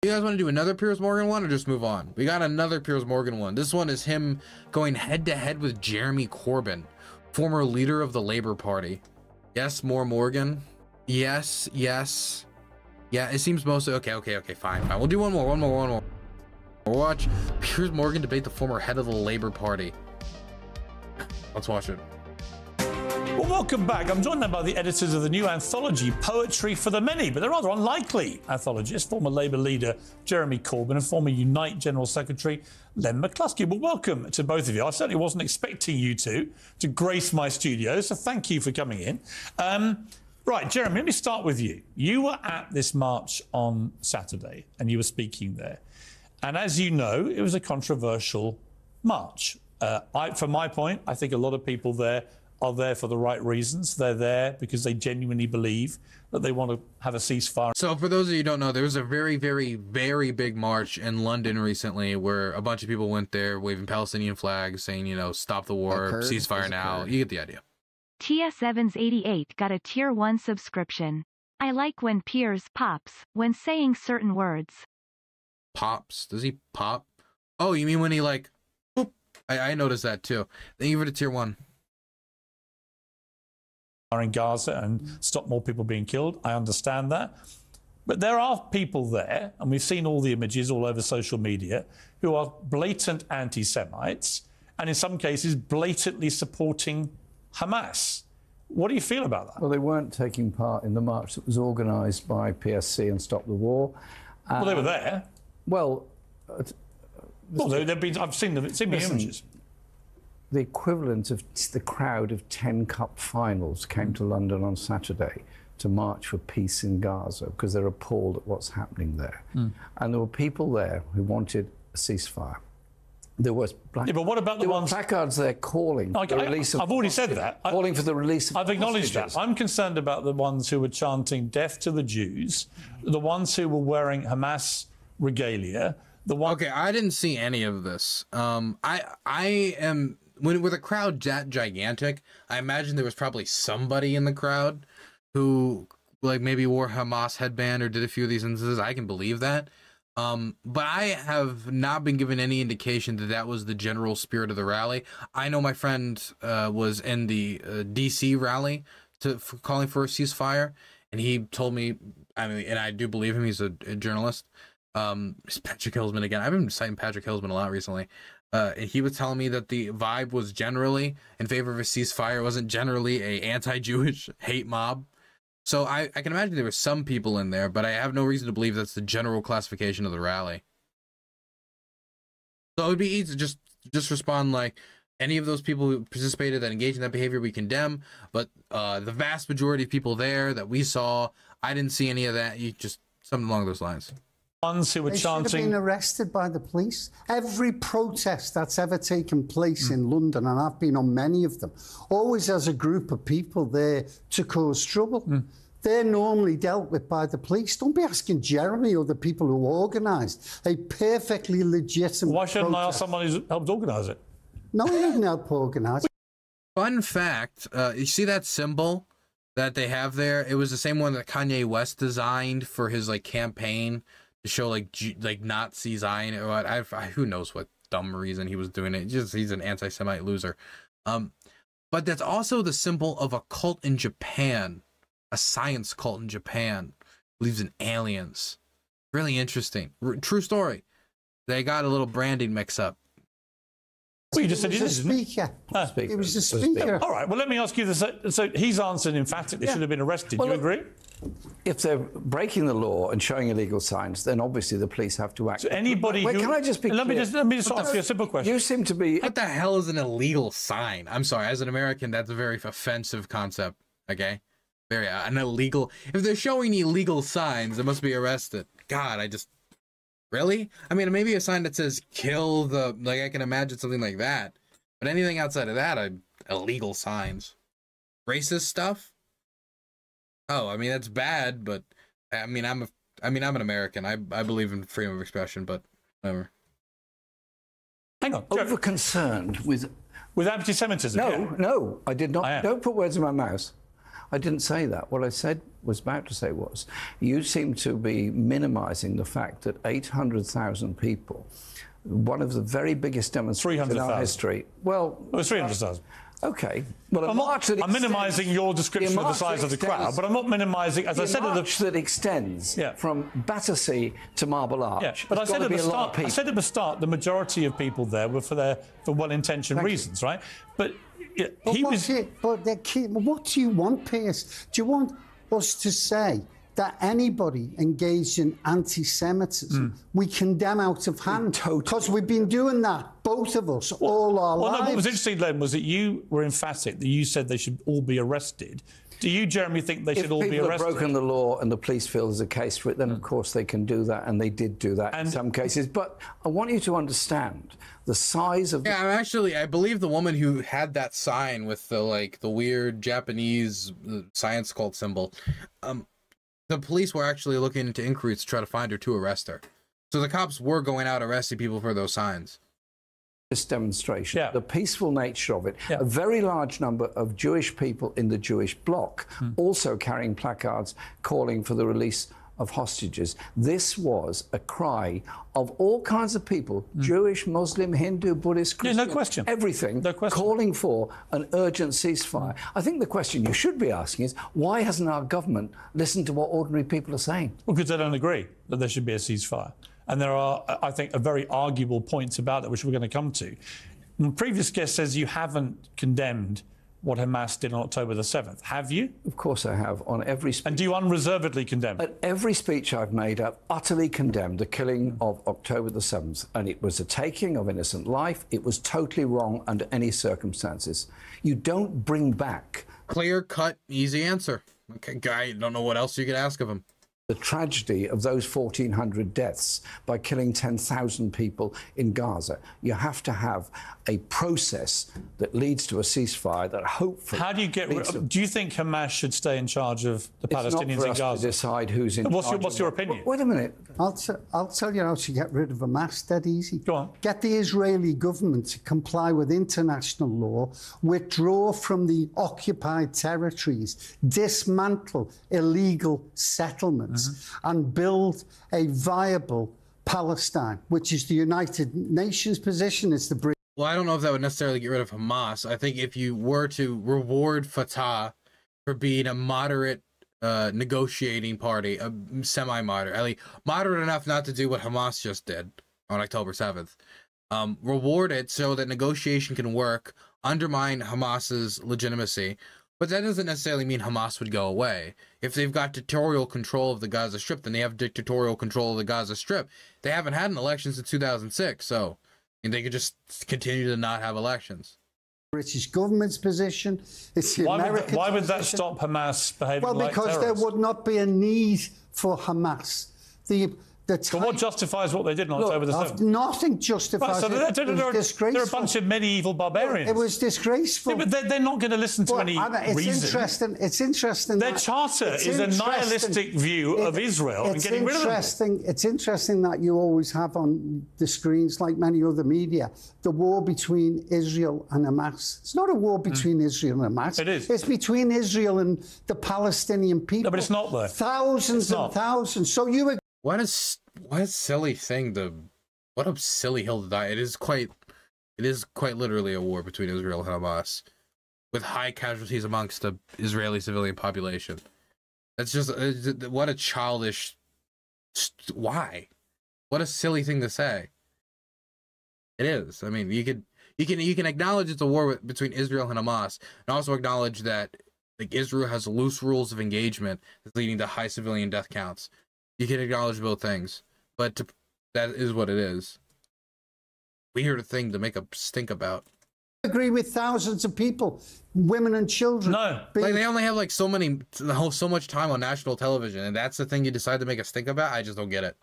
You guys want to do another Piers Morgan one or just move on? We got another Piers Morgan one. This one is him going head-to-head with Jeremy Corbyn, former leader of the Labour Party. Yes, more Morgan. Yes, yes. Yeah, it seems mostly... Okay, fine. We'll do one more. We'll watch Piers Morgan debate the former head of the Labour Party. Let's watch it. Well, welcome back. I'm joined now by the editors of the new anthology, Poetry for the Many, but they're rather unlikely anthologists, former Labour leader Jeremy Corbyn and former Unite General Secretary Len McCluskey. Well, welcome to both of you. I certainly wasn't expecting you to grace my studio, so thank you for coming in. Right, Jeremy, let me start with you. You were at this march on Saturday and you were speaking there. And as you know, it was a controversial march. From my point, I think a lot of people there are there for the right reasons. They're there because they genuinely believe that they want to have a ceasefire. So for those of you who don't know, there was a very, very, very big march in London recently where a bunch of people went there waving Palestinian flags saying, you know, stop the war, ceasefire now. You get the idea. TS Evans 88 got a tier 1 subscription. I like when Piers pops when saying certain words. Pops? Does he pop? Oh, you mean when he like, boop. I noticed that too. Thank you for the tier 1. In Gaza and stop more people being killed. I understand that. But there are people there, and we've seen all the images all over social media, who are blatant anti-Semites and in some cases blatantly supporting Hamas. What do you feel about that? Well, they weren't taking part in the march that was organised by PSC and Stop the War. Well, they were there. Well, they've been. I've seen the images. The equivalent of the crowd of 10 cup finals came to London on Saturday to march for peace in Gaza because they're appalled at what's happening there. And there were people there who wanted a ceasefire. There was but what about the ones... placards there calling for the release of... I've already said that. Calling for the release of I've acknowledged hostages. that. I'm concerned about the ones who were chanting death to the Jews, the ones who were wearing Hamas regalia, the ones... Okay, I didn't see any of this. I am... With a crowd that gigantic, I imagine there was probably somebody in the crowd who, like, maybe wore Hamas headband or did a few of these instances. I can believe that. But I have not been given any indication that that was the general spirit of the rally. I know my friend was in the DC rally calling for a ceasefire, and he told me, I mean, and I do believe him, he's a journalist. It's Patrick Hillsman again. I've been citing Patrick Hillsman a lot recently. And he was telling me that the vibe was generally in favor of a ceasefire. It wasn't generally a anti-Jewish hate mob. So I can imagine there were some people in there, but I have no reason to believe that's the general classification of the rally. So it would be easy to just respond like, any of those people who participated that engaged in that behavior we condemn, but the vast majority of people there that we saw, I didn't see any of that. You just something along those lines. Ones who were chanting... They should have been arrested by the police. Every protest that's ever taken place in London, and I've been on many of them, always has a group of people there to cause trouble. They're normally dealt with by the police. Don't be asking Jeremy or the people who organised a perfectly legitimate Why shouldn't protest. I ask someone who's helped organise it? No, he didn't help organise it. Fun fact, you see that symbol that they have there? It was the same one that Kanye West designed for his like campaign to show like Nazi Zion or what. Who knows what dumb reason he was doing it. Just he's an anti-Semite loser. But that's also the symbol of a cult in Japan, a science cult in Japan, believes in aliens. Really interesting. True story. They got a little branding mix up. Well, you just said he was didn't. a speaker. It was a speaker. All right, well, let me ask you this. So he's answered emphatically, should have been arrested. Well, Do you agree? If they're breaking the law and showing illegal signs, then obviously the police have to act. So anybody Wait, who... can I just be let me clear? just ask you a simple question. You seem to be... What the hell is an illegal sign? I'm sorry, as an American, that's a very offensive concept, okay? Very, an illegal... If they're showing illegal signs, they must be arrested. God, I just... Really? I mean, maybe a sign that says, kill the... Like, I can imagine something like that. But anything outside of that, illegal signs. Racist stuff? Oh, I mean, that's bad, but... I mean, I'm an American. I believe in freedom of expression, but whatever. Hang on. Over-concerned with... With anti-Semitism? No, yeah. no, I did not. Don't put words in my mouth. I didn't say that. What I was about to say was, you seem to be minimising the fact that 800,000 people, one of the very biggest demonstrations in our history. Well, it was 300,000. Okay. Well, I'm minimising your description of the size of the crowd, but I'm not minimising, as I said, the march that extends from Battersea to Marble Arch. Yeah, but I said at the start, the majority of people there were for well-intentioned reasons, right? But what do you want, Piers? Do you want us to say that anybody engaged in anti-Semitism we condemn out of hand? Because we've been doing that, both of us, all our lives. No, what was interesting, Len, was that you were emphatic that you said they should all be arrested. Do you, Jeremy, think they should all be arrested? If people have broken the law and the police feel there's a case for it, then of course they can do that, and they did do that in some cases. But I want you to understand the size of... Yeah, I believe the woman who had that sign with the weird Japanese science cult symbol, the police were actually looking into inquiries to try to find her to arrest her. So the cops were going out arresting people for those signs. This demonstration, the peaceful nature of it, a very large number of Jewish people in the Jewish bloc also carrying placards calling for the release of hostages. This was a cry of all kinds of people, Jewish, Muslim, Hindu, Buddhist, Christian, no question. Everything, calling for an urgent ceasefire. I think the question you should be asking is, why hasn't our government listened to what ordinary people are saying? Well, because they don't agree that there should be a ceasefire. And there are, I think, very arguable points about that, which we're going to come to. The previous guest says you haven't condemned what Hamas did on October the 7th. Have you? Of course I have, on every speech. And do you unreservedly condemn? At every speech I've made, I've utterly condemned the killing of October the 7th. And it was a taking of innocent life. It was totally wrong under any circumstances. You don't bring back... Clear-cut, easy answer. Okay, guy, don't know what else you could ask of him. The tragedy of those 1,400 deaths by killing 10,000 people in Gaza. You have to have a process that leads to a ceasefire that hopefully... How do you get rid of... Do you think Hamas should stay in charge of the Palestinians in Gaza? It's not for us to decide who's in charge. What's your opinion? Wait a minute. I'll tell you how to get rid of Hamas, dead easy. Go on. Get the Israeli government to comply with international law, withdraw from the occupied territories, dismantle illegal settlements, and build a viable Palestine, which is the United Nations position. It's the... Well, I don't know if that would necessarily get rid of Hamas. I think if you were to reward Fatah for being a moderate negotiating party, a semi-moderate, moderate enough not to do what Hamas just did on October 7th, reward it so that negotiation can work, undermine Hamas's legitimacy. But that doesn't necessarily mean Hamas would go away. If they've got dictatorial control of the Gaza Strip, then they have dictatorial control of the Gaza Strip. They haven't had an election since 2006, so they could just continue to not have elections. British government's position. It's the American Why would that stop Hamas behaving like terrorists? Well, because there would not be a need for Hamas. But what justifies what they did on October the 7th? Nothing justifies it. It was disgraceful. They're a bunch of medieval barbarians. It was disgraceful. Yeah, but they're not going to listen to any reason. It's interesting. Their charter is a nihilistic view of Israel and getting rid of them. It's interesting that you always have on the screens, like many other media, the war between Israel and Hamas. It's not a war between Israel and Hamas. It is. It's between Israel and the Palestinian people. No, but it's not, though. Thousands and thousands. So you... What a silly thing what a silly hill to die. It is quite literally a war between Israel and Hamas, with high casualties amongst the Israeli civilian population. That's just, what a childish, why? What a silly thing to say. It is. I mean, you can acknowledge it's a war between Israel and Hamas, and also acknowledge that Israel has loose rules of engagement that's leading to high civilian death counts. You can acknowledge both things, but that is what it is. Weird thing to make a stink about. I agree with thousands of people, women and children. No. They only have so much time on national television, and that's the thing you decide to make a stink about? I just don't get it.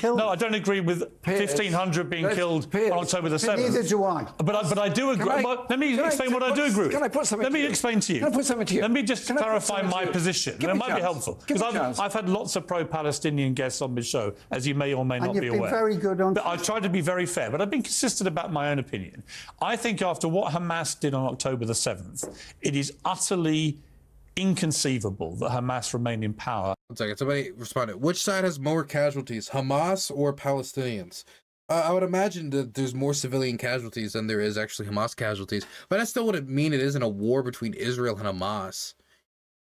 No, I don't agree with 1,500 being killed on October the 7th. Neither do I. But I do agree. Let me explain what I do agree with. Can I put something to you? Let me explain to you. Can I put something to you? Let me just clarify my position. It might be helpful. Because I've had lots of pro-Palestinian guests on this show, as you may or may not be aware. And you've been very good on... But I tried to be very fair, but I've been consistent about my own opinion. I think after what Hamas did on October the 7th, it is utterly inconceivable that Hamas remain in power. 1 second. Somebody responded. Which side has more casualties, Hamas or Palestinians? I would imagine that there's more civilian casualties than there is actually Hamas casualties. But that still wouldn't mean it isn't a war between Israel and Hamas.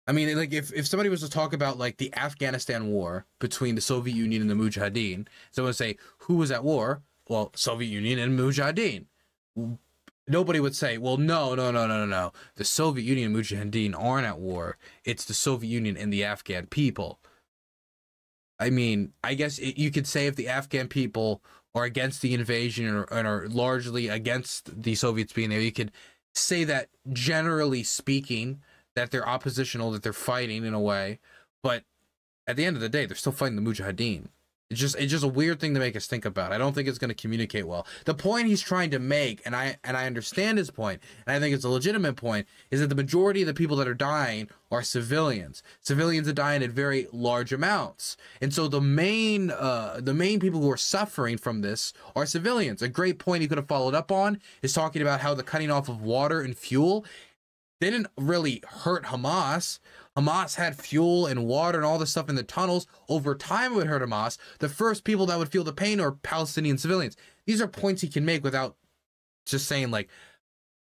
I mean, like, if somebody was to talk about, like, the Afghanistan war between the Soviet Union and the Mujahideen, someone would say, who was at war? Well, Soviet Union and Mujahideen. Nobody would say, well, no. The Soviet Union and Mujahideen aren't at war. It's the Soviet Union and the Afghan people. I mean, I guess you could say if the Afghan people are against the invasion and are largely against the Soviets being there, you could say that, generally speaking, that they're oppositional, that they're fighting in a way, but at the end of the day, they're still fighting the Mujahideen. It's just a weird thing to make us think about. I don't think it's going to communicate well. The point he's trying to make, and I understand his point, and I think it's a legitimate point, is that the majority of the people that are dying are civilians. Civilians are dying at very large amounts, and so the main people who are suffering from this are civilians. A great point he could have followed up on is talking about how the cutting off of water and fuel didn't really hurt Hamas. Hamas had fuel and water and all this stuff in the tunnels. Over time, it would hurt Hamas. The first people that would feel the pain are Palestinian civilians. These are points he can make without just saying, like,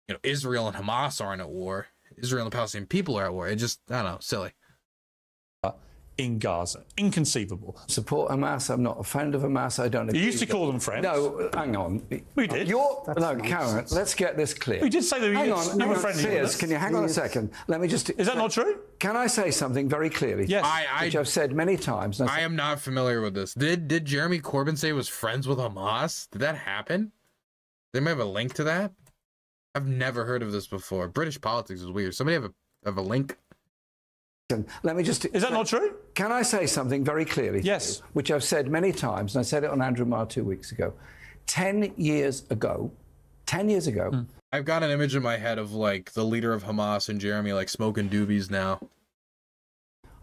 you know, Israel and Hamas aren't at war. Israel and the Palestinian people are at war. It just, I don't know, silly. In Gaza. Inconceivable. Support Hamas. I'm not a friend of Hamas. I don't agree. You used to call them friends. No, hang on. We did. Karen, let's get this clear. We did say that you were friendly with Piers, us. can you hang on a second? Let me just... Is that not true? Can I say something very clearly? Yes. Which I've said many times. I am not familiar with this. Did Jeremy Corbyn say he was friends with Hamas? Did that happen? They may have a link to that? I've never heard of this before. British politics is weird. Somebody have a link? Let me just... Is that not true? Can I say something very clearly? Yes. Which I've said many times, and I said it on Andrew Marr 2 weeks ago. 10 years ago, I've got an image in my head of, like, the leader of Hamas and Jeremy, like, smoking doobies now.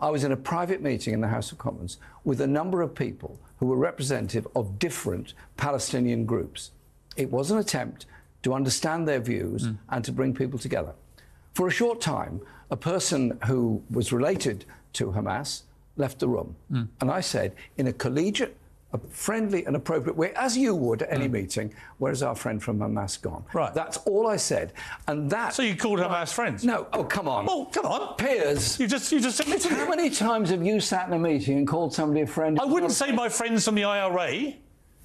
I was in a private meeting in the House of Commons with a number of people who were representative of different Palestinian groups. It was an attempt to understand their views and to bring people together. For a short time, a person who was related to Hamas left the room. And I said, in a collegiate, a friendly and appropriate way, as you would at any meeting, where's our friend from Hamas gone? Right. That's all I said. And that... So you called Hamas friends? No. Oh, come on. Oh, come on. Piers. You just admitted it. How many times have you sat in a meeting and called somebody a friend? I wouldn't say my friends from the IRA.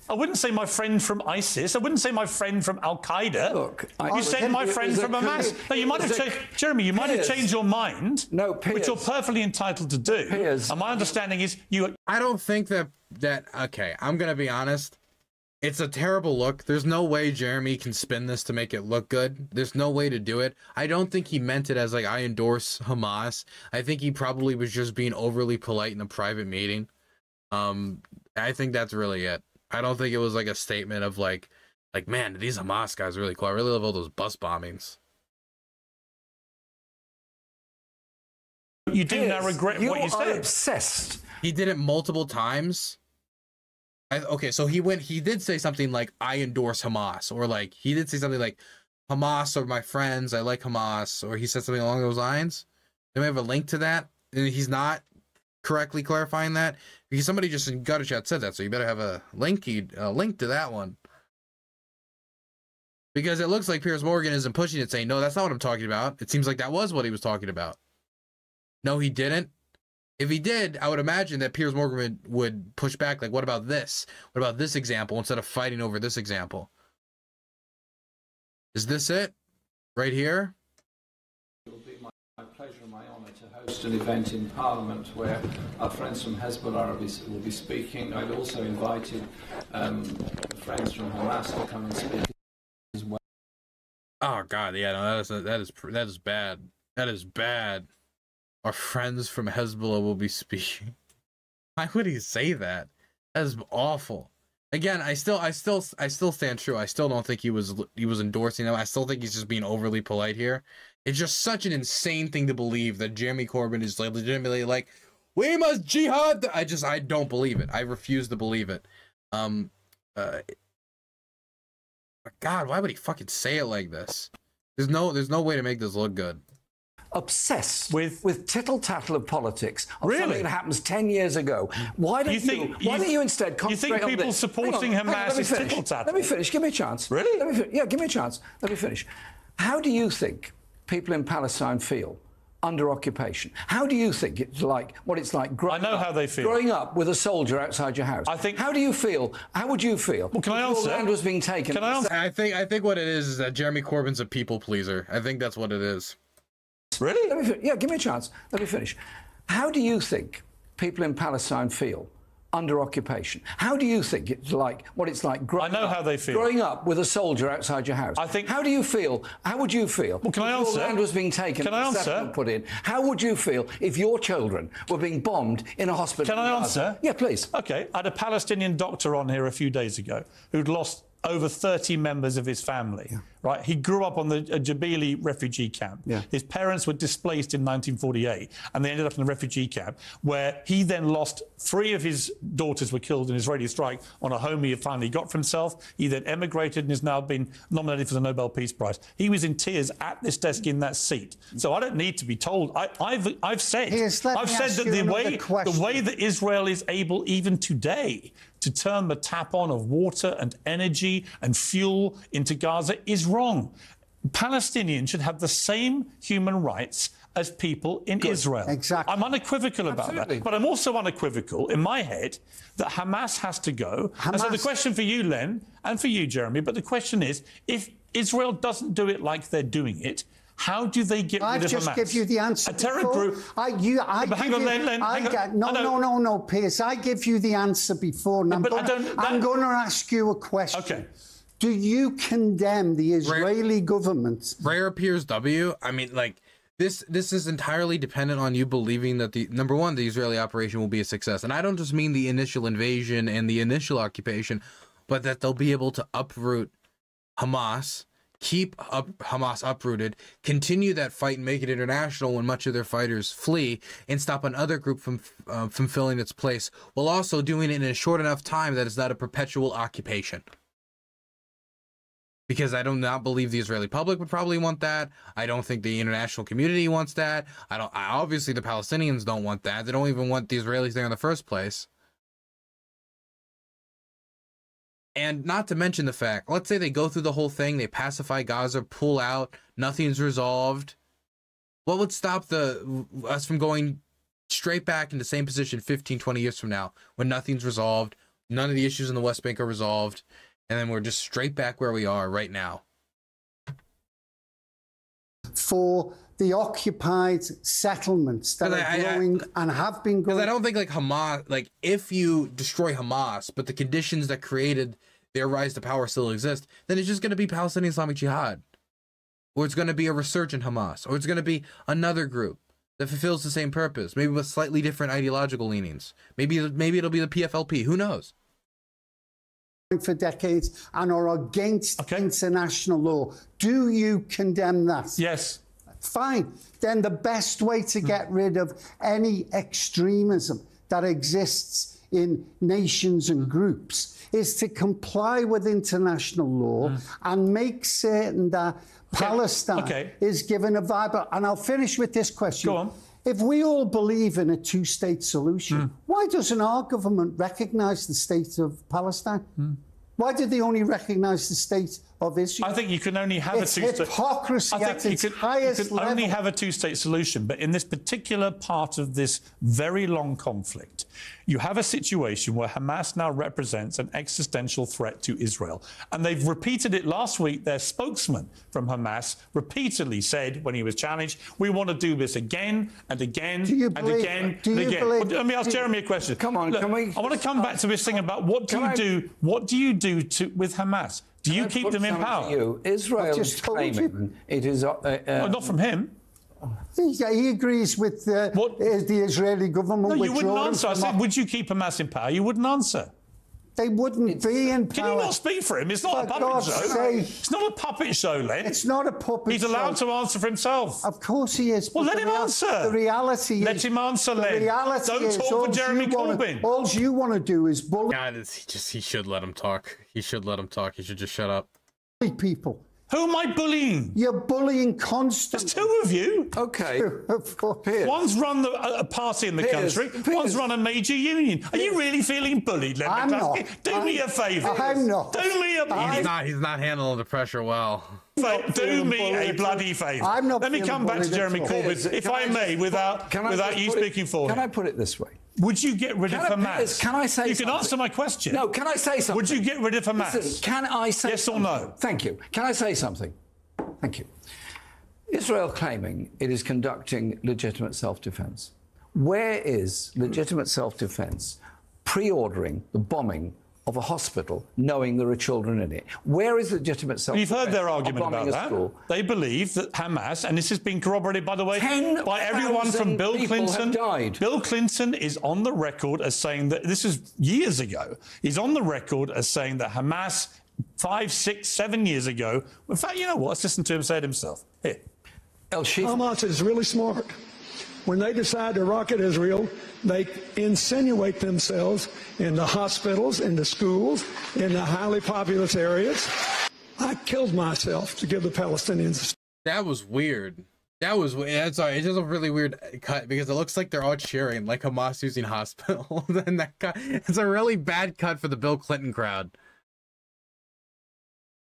I wouldn't say my friend from ISIS. I wouldn't say my friend from Al Qaeda. Look, you said my friend from Hamas. No, you might have changed, Jeremy. You might have changed your mind. No, Piers. Which you're perfectly entitled to do. Piers. And my understanding is you. I don't think that okay, I'm gonna be honest. It's a terrible look. There's no way Jeremy can spin this to make it look good. There's no way to do it. I don't think he meant it as, like, I endorse Hamas. I think he probably was just being overly polite in a private meeting. I think that's really it. I don't think it was like a statement of like, man, these Hamas guys are really cool. I really love all those bus bombings. You do now regret what you said. You are obsessed. He did it multiple times. Okay, so he did say something like, I endorse Hamas, or like, he did say something like, Hamas are my friends, I like Hamas, or he said something along those lines. Then we have a link to that, and he's not correctly clarifying that, because somebody just in Gutter Chat said that, so you better have a link to that one. Because it looks like Piers Morgan isn't pushing it, saying, no, that's not what I'm talking about. It seems like that was what he was talking about. No, he didn't. If he did, I would imagine that Piers Morgan would push back, like, what about this? What about this example, instead of fighting over this example? Is this it? Right here? It will be my pleasure and my honour to host an event in Parliament where our friends from Hezbollah will be speaking. I'd also invited friends from Hamas to come and speak as well. Oh God, yeah, no, that is bad. That is bad. Our friends from Hezbollah will be speaking. Why would he say that? That is awful. Again, I still stand true. I still don't think he was endorsing them. I still think he's just being overly polite here. It's just such an insane thing to believe that Jeremy Corbyn is like legitimately like, we must jihad. I don't believe it. I refuse to believe it. God, why would he fucking say it like this? There's no way to make this look good. obsessed with tittle-tattle of politics of Really? something that happens 10 years ago. Why don't you instead concentrate on this? You think people supporting Hamas is tittle-tattle? Let me finish. Give me a chance. Really? Yeah, give me a chance. Let me finish. How do you think people in Palestine feel under occupation? How do you think it's like, what it's like growing I know how they feel. Growing up with a soldier outside your house? I think. How do you feel? How would you feel? Well, can I answer? Your land was being taken. Can I answer? I think what it is that Jeremy Corbyn's a people pleaser. I think that's what it is. Really? Yeah, give me a chance. Let me finish. How do you think people in Palestine feel under occupation? How do you think it's like, what it's like growing I know how they feel. Growing up with a soldier outside your house? I think. How do you feel? How would you feel? Well, can I answer? Your land was being taken. Can I answer? Settlement put in. How would you feel if your children were being bombed in a hospital? Can I answer? Yeah, please. Okay. I had a Palestinian doctor on here a few days ago who'd lost over 30 members of his family, right? He grew up on the Jabili refugee camp. Yeah. His parents were displaced in 1948, and they ended up in the refugee camp, where he then lost 3 of his daughters were killed in an Israeli strike on a home he had finally got for himself. He then emigrated and has now been nominated for the Nobel Peace Prize. He was in tears at this desk in that seat. So I don't need to be told. I've said that the way that Israel is able, even today, to turn the tap on of water and energy and fuel into Gaza is wrong. Palestinians should have the same human rights as people in Israel. Exactly. I'm unequivocal about that. But I'm also unequivocal in my head that Hamas has to go. And so the question for you, Len, and for you, Jeremy, but the question is, if Israel doesn't do it like they're doing it, how do they get rid of Hamas? I've just give you the answer. A terror group. No, Piers. I give you the answer before, and I'm going to ask you a question. Okay. Do you condemn the Israeli government? Rare Piers W. I mean, like, this is entirely dependent on you believing that number one, the Israeli operation will be a success. And I don't just mean the initial invasion and the initial occupation, but that they'll be able to uproot Hamas, keep Hamas uprooted, continue that fight and make it international when much of their fighters flee, and stop another group from filling its place, while also doing it in a short enough time that it's not a perpetual occupation. Because I do not believe the Israeli public would probably want that. I don't think the international community wants that. Obviously the Palestinians don't want that. They don't even want the Israelis there in the first place. And not to mention the fact, let's say they go through the whole thing, they pacify Gaza, pull out, nothing's resolved. What would stop us from going straight back in the same position 15, 20 years from now, when nothing's resolved, none of the issues in the West Bank are resolved, and then we're just straight back where we are right now? For the occupied settlements that are growing and have been growing. Because I don't think, like, Hamas, like, if you destroy Hamas, but the conditions that created their rise to power still exist, then it's just going to be Palestinian Islamic Jihad. Or it's going to be a resurgent Hamas. Or it's going to be another group that fulfills the same purpose, maybe with slightly different ideological leanings. Maybe it'll be the PFLP. Who knows? For decades and are against international law. Do you condemn that? Yes. Fine. Then the best way to get rid of any extremism that exists in nations and groups is to comply with international law and make certain that Palestine is given a viable. And I'll finish with this question. Go on. If we all believe in a two-state solution, why doesn't our government recognise the state of Palestine? Why do they only recognise the state of Israel? I think you can only have a two-state. Hypocrisy at its highest level. You can only have a two-state solution, but in this particular part of this very long conflict, you have a situation where Hamas now represents an existential threat to Israel. And they've repeated it last week. Their spokesman from Hamas repeatedly said, when he was challenged, we want to do this again and again and again and again. Well, let me ask Jeremy a question. Come on, look, I want to come back to this thing about what do you do with Hamas? Do you keep them in power? Israel is claiming it is... not from him. He agrees with the Israeli government. No, you wouldn't answer. I said, would you keep Hamas in power? You wouldn't answer. They wouldn't be in power. Can you not speak for him? It's not a puppet show. It's not a puppet show, Len. It's not a puppet show. He's allowed to answer for himself. Of course he is. Well, let him answer. The reality is... Let him answer, Len. The reality Don't is... talk for Jeremy Corbyn. All you want to do is bully... God, he should let him talk. He should let him talk. He should just shut up. People. Who am I bullying? You're bullying constantly. There's two of you. Okay. Piers. One's run a party in the country. One's run a major union. Are you really feeling bullied, Len I'm not. Do me a favour. I'm not. Do me a... He's not handling the pressure well. Do me a bloody favour. I'm not. Let me come back to Jeremy Corbyn, if I may, without you speaking for him. Can I put it this way? Would you get rid of Hamas? Can I say You something? can answer my question. No, can I say something? Would you get rid of Hamas? Listen, can I say yes something? or no? Thank you. Can I say something? Thank you. Israel claiming it is conducting legitimate self-defense. Where is legitimate self-defense pre-ordering the bombing of a hospital, knowing there are children in it? Where is legitimate self-defense? You've heard their argument about that. School? They believe that Hamas, and this has been corroborated, by the way, by everyone from Bill Clinton. Bill Clinton is on the record as saying that, this is years ago, he's on the record as saying that Hamas 5, 6, 7 years ago, in fact, you know what, let's listen to him say it himself. Here. Hamas is really smart. When they decide to rocket Israel, they insinuate themselves in the hospitals, in the schools, in the highly populous areas. I killed myself to give the Palestinians. That was weird. Sorry, it's just a really weird cut because it looks like they're all cheering, like Hamas using hospitals. And that cut, it's a really bad cut for the Bill Clinton crowd.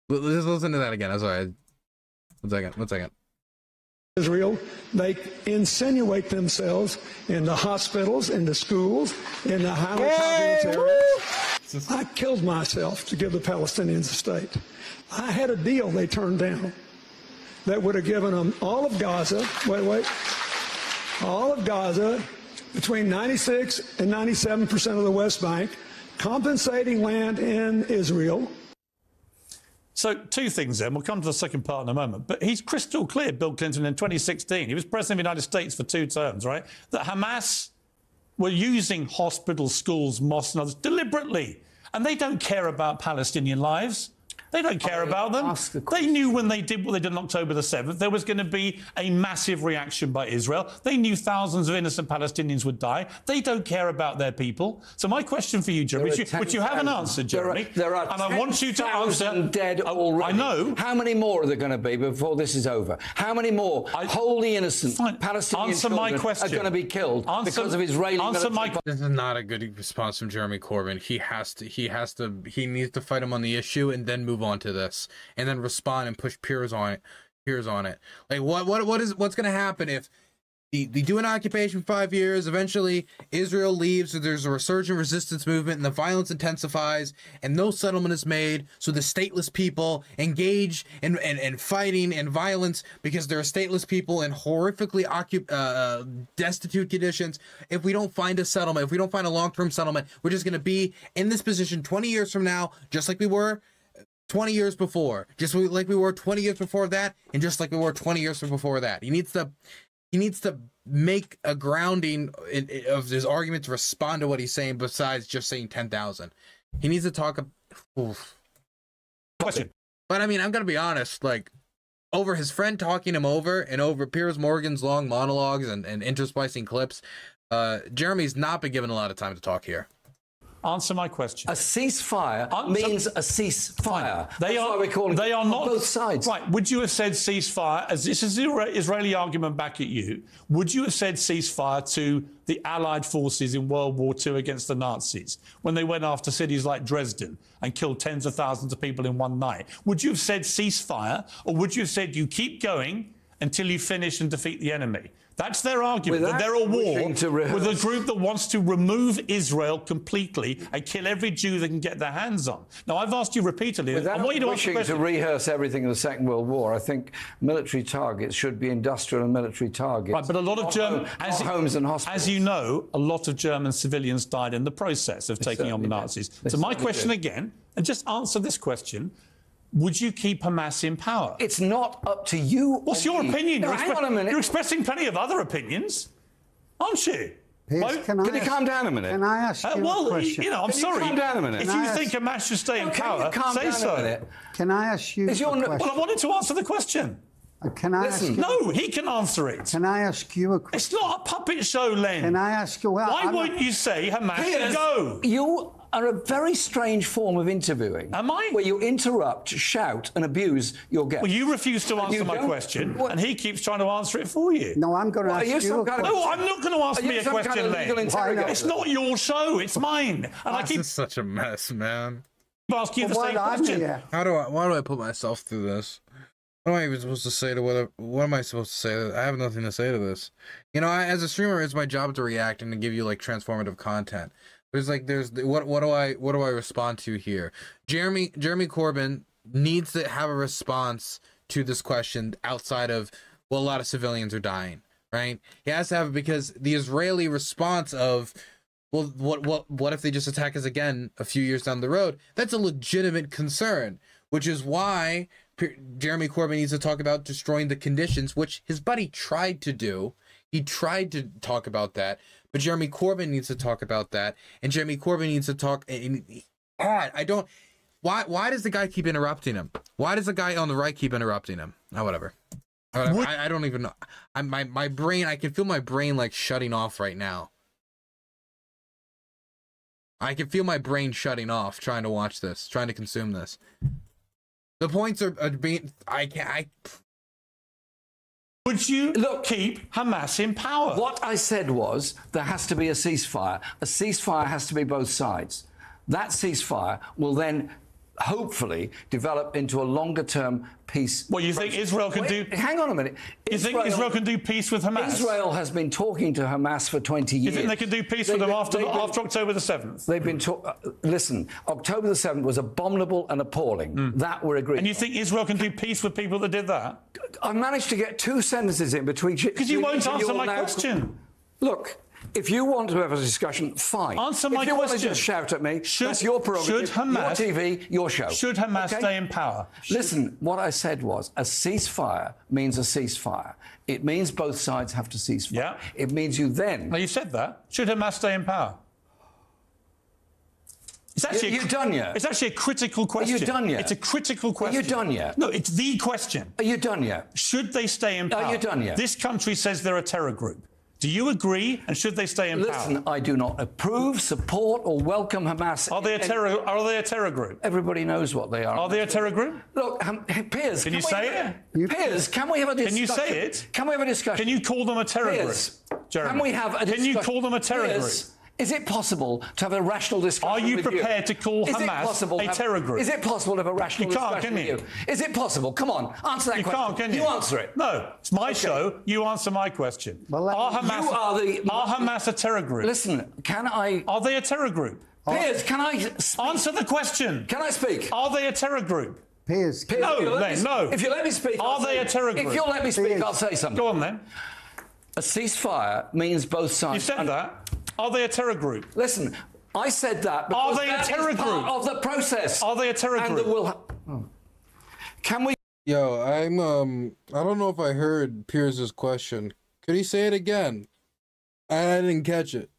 Let's listen to that again. I'm sorry. One second. Israel, they insinuate themselves in the hospitals, in the schools, in the highly populous areas. I killed myself to give the Palestinians a state. I had a deal they turned down that would have given them all of Gaza, all of Gaza, between 96 and 97% of the West Bank, compensating land in Israel. So, two things then. We'll come to the second part in a moment. But he's crystal clear, Bill Clinton, in 2016. He was president of the United States for 2 terms, right? That Hamas were using hospitals, schools, mosques and others deliberately. And they don't care about Palestinian lives. They don't care about them. They knew when they did what they did on October the 7th, there was going to be a massive reaction by Israel. They knew thousands of innocent Palestinians would die. They don't care about their people. So my question for you, Jeremy, which you haven't answered, Jeremy, there are and I want you to answer. Dead already. I know. How many more are there going to be before this is over? How many more wholly innocent Palestinian children are going to be killed because of Israeli military? This is not a good response from Jeremy Corbyn. He needs to fight him on the issue and then move on to this, and then respond and push Piers on it. Like what's going to happen if they do an occupation for 5 years, eventually Israel leaves, so there's a resurgent resistance movement and the violence intensifies and no settlement is made, so the stateless people engage in fighting and violence because they're stateless people in horrifically destitute conditions. If we don't find a settlement, if we don't find a long-term settlement, we're just going to be in this position 20 years from now, just like we were 20 years before, just like we were 20 years before that, and just like we were 20 years before that. He needs to make a grounding of his argument to respond to what he's saying, besides just saying 10,000. He needs to talk. Question. But I mean, I'm gonna be honest. Like, over his friend talking him over, and over Piers Morgan's long monologues and intersplicing clips, Jeremy's not been given a lot of time to talk here. Answer my question. A ceasefire means a ceasefire. They are not both sides. Right. Would you have said ceasefire, as this is the Israeli argument back at you, would you have said ceasefire to the Allied forces in World War II against the Nazis when they went after cities like Dresden and killed tens of thousands of people in one night? Would you have said ceasefire, or would you have said you keep going until you finish and defeat the enemy? That's their argument, that they're at war with a group that wants to remove Israel completely and kill every Jew they can get their hands on. Now, I've asked you repeatedly, without I want you to answer the question. To rehearse everything in the Second World War, I think military targets should be industrial and military targets. Right, but a lot of German homes and hospitals. As you know, a lot of German civilians died in the process of taking on the Nazis. So my question again, and just answer this question. Would you keep Hamas in power? It's not up to you. What's your opinion? No, hang on a minute. You're expressing plenty of other opinions, aren't you? Piers, can you calm down a minute? Can I ask you a question? You know, I'm sorry. Calm down a minute. If you think Hamas should stay in power, say so. Can I ask you a question? Well, I wanted to answer the question. Can I ask you? No, he can answer it. Can I ask you a question? It's not a puppet show, Len. Can I ask you? Well, why won't you say Hamas should go? are a very strange form of interviewing. Am I? Where you interrupt, shout, and abuse your guest. Well, you refuse to answer my question, and he keeps trying to answer it for you. No, I'm going to ask you a question. No, I'm not going to ask me a question, then. It's not your show, it's mine. And This is such a mess, man. Ask you the same question. Why do I put myself through this? What am I even supposed to say to what am I supposed to say? I have nothing to say to this. You know, as a streamer, it's my job to react and to give you like transformative content. But it's like what do I respond to here? Jeremy Corbyn needs to have a response to this question outside of, well, a lot of civilians are dying, right? He has to have it because the Israeli response of, well, what if they just attack us again a few years down the road? That's a legitimate concern, which is why Jeremy Corbyn needs to talk about destroying the conditions, which his buddy tried to do. He tried to talk about that, but Jeremy Corbyn needs to talk about that, and Jeremy Corbyn needs to talk. God, I don't. Why does the guy keep interrupting him? Why does the guy on the right keep interrupting him? Oh, whatever. I don't even know. My brain. I can feel my brain like shutting off right now. I can feel my brain shutting off trying to watch this, trying to consume this. The points are being. Would you keep Hamas in power? What I said was there has to be a ceasefire. A ceasefire has to be both sides. That ceasefire will then hopefully develop into a longer-term peace. What, you think Israel can do? Hang on a minute. You think Israel can do peace with Hamas? Israel has been talking to Hamas for 20 years. You think they can do peace with them after October the 7th? They've been listen, October the 7th was abominable and appalling. That we're agreeing. And you think Israel can do peace with people that did that? I managed to get 2 sentences in between. Because you won't answer my question. Look. If you want to have a discussion, fine. Answer my question. If you want to just shout at me, that's your prerogative, your TV, your show. Should Hamas stay in power? Listen, what I said was a ceasefire means a ceasefire. It means both sides have to cease fire. Yeah. It means you then... No, you said that. Should Hamas stay in power? It's actually Are you done yet? It's actually a critical question. Are you done yet? It's a critical question. Are you done yet? No, it's the question. Are you done yet? Should they stay in power? Are you done yet? This country says they're a terror group. Do you agree? And should they stay in power? Listen, I do not approve, support, or welcome Hamas. Are they a terror group? Everybody knows what they are. Are they a terror group? Look, Piers, can you say it? Piers, can we have a discussion? Can you say it? Can we have a discussion? Can you call them a terror group? Jeremy, can we have a discussion? Can you call them a terror group? Is it possible to have a rational discussion? Are you prepared to call Hamas a terror group? Is it possible to have a rational discussion with you? Is it possible? Come on, answer that question. You can't, can you? You answer it. No, it's my show. You answer my question. Well, are Hamas a terror group? Listen, can I... Are they a terror group? Piers, can I speak? Answer the question. Can I speak? Are they a terror group? Piers. No, then, no. If you let me speak... Are they a terror group? If you'll let me speak, I'll say something. Go on, then. A ceasefire means both sides... You said that. Are they a terror group? Listen, I said that because are they a terror group? Part of the process. Are they a terror group? Can we... Yo, I don't know if I heard Piers's question. Could he say it again? I didn't catch it.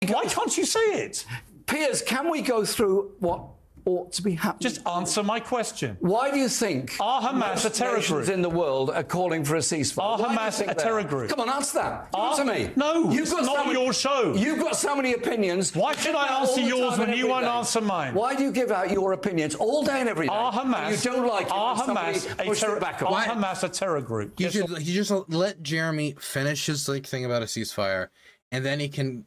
Why can't you say it? Piers, can we go through what ought to be happening? Just answer my question. Why do you think are Hamas a terror group in the world are calling for a ceasefire? Are Hamas a terror group? Come on, answer that. Answer me. No, it's not your show. You've got so many opinions. Why should I answer yours when you won't answer mine? Why do you give out your opinions all day and every day? Are Hamas? You don't like it. Are Hamas a terror group? He just let Jeremy finish his thing about a ceasefire, and then he can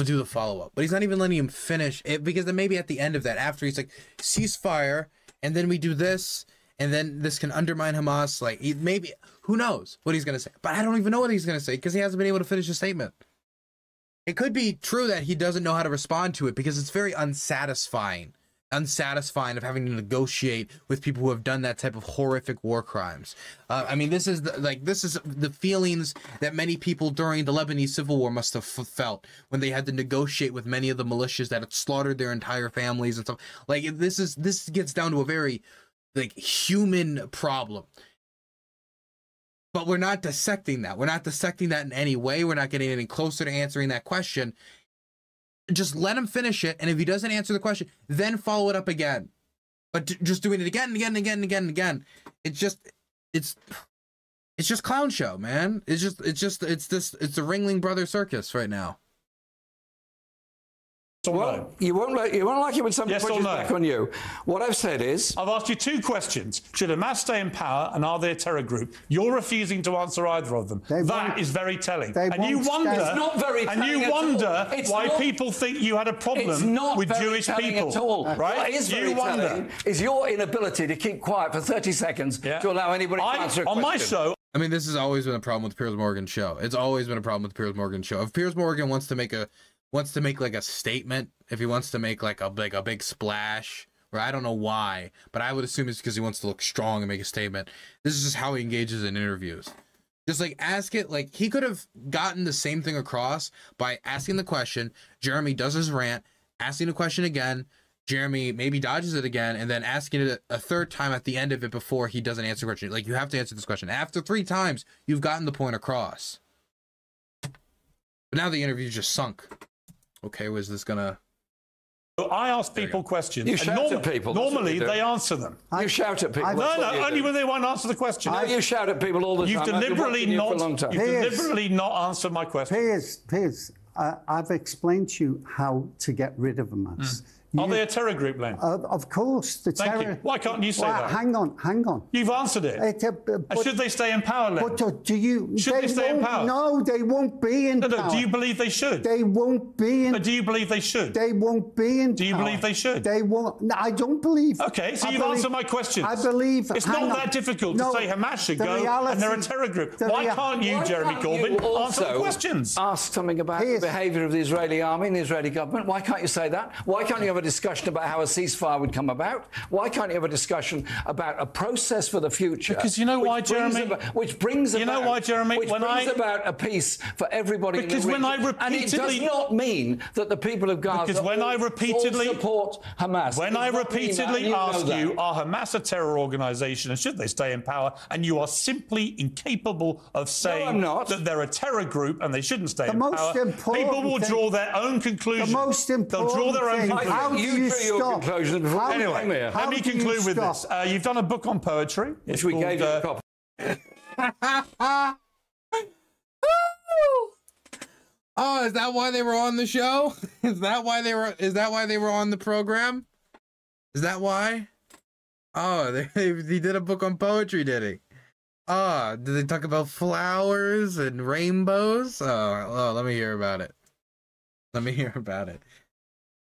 do the follow-up. But he's not even letting him finish it, because then maybe at the end of that, after he's like, ceasefire, and then we do this, and then this can undermine Hamas. Like, maybe, who knows what he's going to say. But I don't even know what he's going to say, because he hasn't been able to finish his statement. It could be true that he doesn't know how to respond to it, because it's very unsatisfying of having to negotiate with people who have done that type of horrific war crimes. I mean, this is the feelings that many people during the Lebanese civil war must have felt when they had to negotiate with many of the militias that had slaughtered their entire families and stuff. Like, this gets down to a very human problem. But we're not dissecting that. We're not dissecting that in any way. We're not getting any closer to answering that question. Just let him finish it, and if he doesn't answer the question, then follow it up again. But just doing it again and again and again and again and again, it's just clown show, man. It's the Ringling Brothers circus right now. No? You won't like it when somebody pushes back on you. What I've said is... I've asked you 2 questions. Should Hamas stay in power, and are they a terror group? You're refusing to answer either of them. That is very telling. And you wonder, it's not very telling why people think you had a problem with Jewish people. At all. Right? What is very telling is your inability to keep quiet for 30 seconds to allow anybody to answer a question. On my show... I mean, this has always been a problem with Piers Morgan's show. It's always been a problem with Piers Morgan's show. If Piers Morgan wants to make like a statement, if he wants to make like a big splash, or I don't know why, but I would assume it's because he wants to look strong and make a statement. This is just how he engages in interviews. Just like ask it, like he could have gotten the same thing across by asking the question. Jeremy does his rant, asking the question again. Jeremy maybe dodges it again, and then asking it a 3rd time at the end of it before he doesn't answer the question. Like, you have to answer this question. After 3 times, you've gotten the point across. But now the interview just sunk. Okay, was this gonna... I ask people questions. You shout at people. Normally, they answer them. You shout at people. No, only when they won't answer the question. No, you shout at people all the time. You've deliberately not answered my question. Piers, I've explained to you how to get rid of Hamas. Are they a terror group, Len? Of course. Thank you. Why can't you say that? Hang on. You've answered it. Should they stay in power, Len? But do you... Should they stay in power? No, they won't be in power. No, do you believe they should? They won't be in... But do you believe they should? They won't be in power. Do you believe they should? They won't... No, I don't believe... Okay, so you've answered my questions. I believe... It's not that difficult to say Hamas should go and they're a terror group. Why can't you, Jeremy Corbyn, answer the questions? Ask something about the behaviour of the Israeli army and the Israeli government. Why can't you say that? Why can't you have a discussion about how a ceasefire would come about? Why can't you have a discussion about a process for the future? Because you know why, Jeremy? Which brings about... You know why, Jeremy? Which brings about a peace for everybody in the region. Because when I repeatedly... And it does not mean that the people of Gaza all support Hamas. When I repeatedly ask you, are Hamas a terror organisation and should they stay in power? And you are simply incapable of saying that they're a terror group and they shouldn't stay in power. People will draw their own conclusions. The most important They'll draw their own conclusions. How do you stop? Anyway, let me conclude with this. You've done a book on poetry, which we gave you a copy. Oh, is that why they were on the show? Is that why they were on the program? Is that why? Oh, he did a book on poetry, did he? Oh, did they talk about flowers and rainbows? Oh, let me hear about it. Let me hear about it.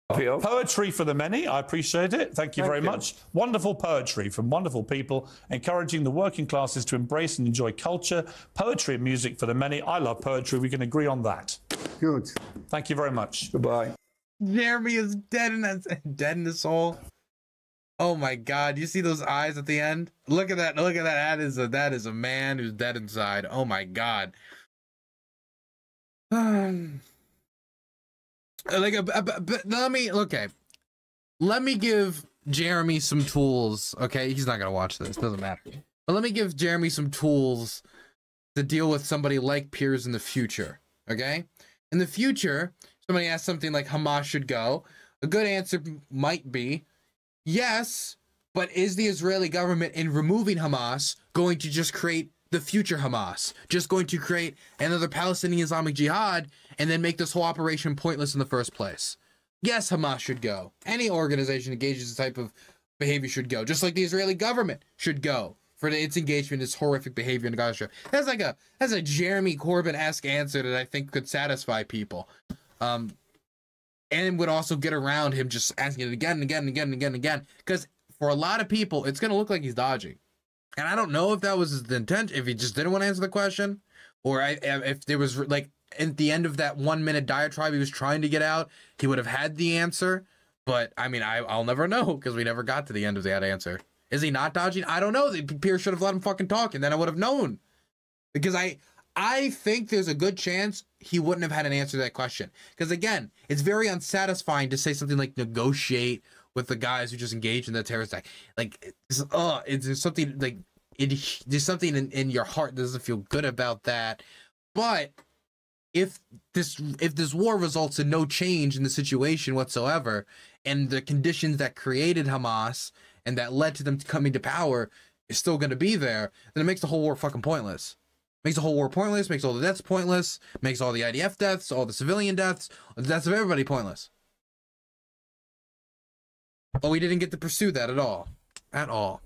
Poetry for the many. I appreciate it. Thank you very much. Wonderful poetry from wonderful people, encouraging the working classes to embrace and enjoy culture, poetry and music for the many. I love poetry. We can agree on that. Good. Thank you very much. Goodbye. Jeremy is dead in the soul. Oh my God! You see those eyes at the end? Look at that! Look at that! That is a man who's dead inside. Oh my God! Let me give Jeremy some tools. Okay, he's not gonna watch this. Doesn't matter. But let me give Jeremy some tools to deal with somebody like Piers in the future. Okay, in the future, somebody asks something like Hamas should go. A good answer might be, yes, but is the Israeli government in removing Hamas going to just create the future Hamas? Just going to create another Palestinian Islamic Jihad and then make this whole operation pointless in the first place? Yes, Hamas should go. Any organization engaged in this type of behavior should go. Just like the Israeli government should go for its engagement in this horrific behavior in the Gaza Strip. That's a Jeremy Corbyn-esque answer that I think could satisfy people. And would also get around him just asking it again and again and again and again and again. Because for a lot of people, it's going to look like he's dodging. And I don't know if that was his intent, if he just didn't want to answer the question, or if there was, like, at the end of that 1 minute diatribe he was trying to get out, he would have had the answer. But, I mean, I'll never know, because we never got to the end of that answer. Is he not dodging? I don't know. Piers should have let him fucking talk, and then I would have known. Because I think there's a good chance he wouldn't have had an answer to that question. Because, again, it's very unsatisfying to say something like negotiate with the guys who just engaged in the terrorist act. Like, there's something, like, there's something in your heart that doesn't feel good about that. But if this war results in no change in the situation whatsoever, and the conditions that created Hamas and that led to them coming to power is still going to be there, then it makes the whole war fucking pointless. Makes the whole war pointless, makes all the deaths pointless, makes all the IDF deaths, all the civilian deaths, the deaths of everybody pointless. Oh, we didn't get to pursue that at all. At all.